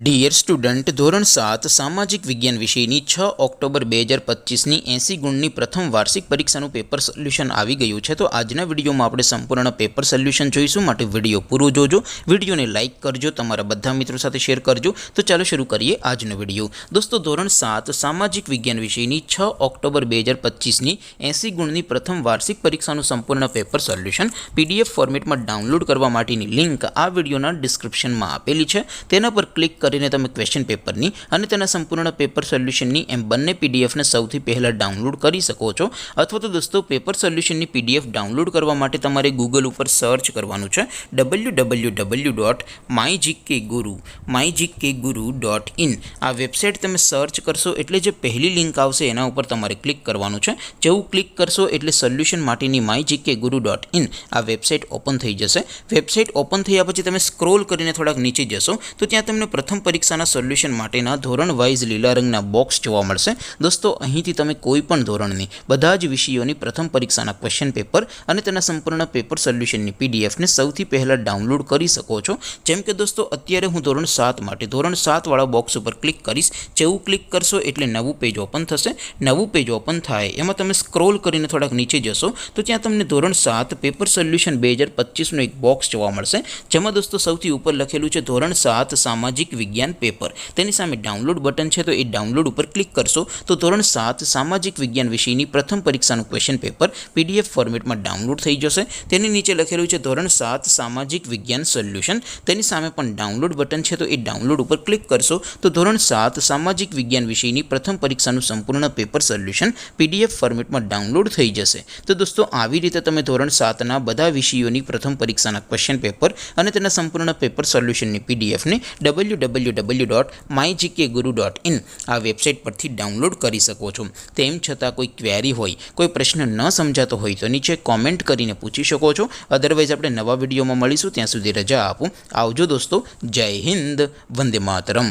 Dear student, ધોરણ 7 સામાજિક વિજ્ઞાન વિષયની 6 ઓક્ટોબર 2025ની 80 ગુણની પ્રથમ વાર્ષિક પરીક્ષાનું પેપર સોલ્યુશન આવી ગયું છે। તો આજના વિડીયોમાં આપણે સંપૂર્ણ પેપર સોલ્યુશન જોઈશું, માટે વિડીયો પૂરો જોજો, વિડીયોને લાઇક કરજો, તમારા બધા મિત્રો સાથે શેર કરજો। તો ચાલો શરૂ કરીએ આજનો વિડીયો। દોસ્તો, ધોરણ 7 સામાજિક વિજ્ઞાન વિષયની 6 ઓક્ટોબર 2025ની 80 ગુણની પ્રથમ વાર્ષિક પરીક્ષાનું સંપૂર્ણ પેપર સોલ્યુશન PDF ફોર્મેટમાં ડાઉનલોડ કરવા માટેની લિંક આ વિડીયોના ડિસ્ક્રિપ્શનમાં આપેલી છે। તેના પર ક્લિક કરીને તમે ક્વેશ્ચન પેપરની અને તેના સંપૂર્ણ પેપર સોલ્યુશનની એમ બંને પીડીએફને સૌથી પહેલાં ડાઉનલોડ કરી શકો છો। અથવા તો દોસ્તો, પેપર સોલ્યુશનની PDF ડાઉનલોડ કરવા માટે તમારે ગૂગલ ઉપર સર્ચ કરવાનું છે www.mygkguru.in। આ વેબસાઇટ તમે સર્ચ કરશો એટલે જે પહેલી લિંક આવશે એના ઉપર તમારે ક્લિક કરવાનું છે। જેવું ક્લિક કરશો એટલે સોલ્યુશન માટેની mygkguru.in આ વેબસાઇટ ઓપન થઈ જશે। વેબસાઇટ ઓપન થયા પછી તમે સ્ક્રોલ કરીને થોડાક નીચે જશો તો ત્યાં તમને પ્રથમ પરીક્ષાના સોલ્યુશન માટેના ધોરણ વાઇઝ લીલા રંગના બોક્સ જોવા મળશે। દોસ્તો, અહીંથી તમે કોઈ પણ ધોરણની બધા જ વિષયોની પ્રથમ પરીક્ષાના ક્વેશ્ચન પેપર અને તેના સંપૂર્ણ પેપર સોલ્યુશનની પીડીએફને સૌથી પહેલાં ડાઉનલોડ કરી શકો છો। જેમ કે દોસ્તો, અત્યારે હું ધોરણ 7 માટે ધોરણ 7 વાળા બોક્સ ઉપર ક્લિક કરીશ। જેવું ક્લિક કરશો એટલે નવું પેજ ઓપન થશે। નવું પેજ ઓપન થાય એમાં તમે સ્ક્રોલ કરીને થોડાક નીચે જશો તો ત્યાં તમને ધોરણ 7 પેપર સોલ્યુશન 2025નું એક બોક્સ જોવા મળશે, જેમાં દોસ્તો સૌથી ઉપર લખેલું છે ધોરણ 7 સામાજિક વિજ્ઞાન પેપર। તેની સામે ડાઉનલોડ બટન છે, તો એ ડાઉનલોડ ઉપર ક્લિક કરશો તો ધોરણ 7 સામાજિક વિજ્ઞાન વિષયની પ્રથમ પરીક્ષાનું ક્વેશ્ચન પેપર PDF ફોર્મેટમાં ડાઉનલોડ થઈ જશે। તેની નીચે લખેલું છે ધોરણ 7 સામાજિક વિજ્ઞાન સોલ્યુશન। તેની સામે પણ ડાઉનલોડ બટન છે, તો એ ડાઉનલોડ ઉપર ક્લિક કરશો તો ધોરણ 7 સામાજિક વિજ્ઞાન વિષયની પ્રથમ પરીક્ષાનું સંપૂર્ણ પેપર સોલ્યુશન PDF ફોર્મેટમાં ડાઉનલોડ થઈ જશે। તો દોસ્તો, આવી રીતે તમે ધોરણ 7ના બધા વિષયોની પ્રથમ પરીક્ષાના ક્વેશ્ચન પેપર અને તેના સંપૂર્ણ પેપર સોલ્યુશનની પીડીએફને www.mygkguru.in આ વેબસાઇટ પરથી ડાઉનલોડ કરી શકો છો। તેમ છતાં કોઈ ક્વેરી હોય, કોઈ પ્રશ્ન ન સમજાતો હોય તો નીચે કોમેન્ટ કરીને પૂછી શકો છો। અદરવાઇઝ આપણે નવા વિડીયોમાં મળીશું, ત્યાં સુધી રજા આપો। આવજો દોસ્તો, જય હિન્દ, વંદે માતરમ।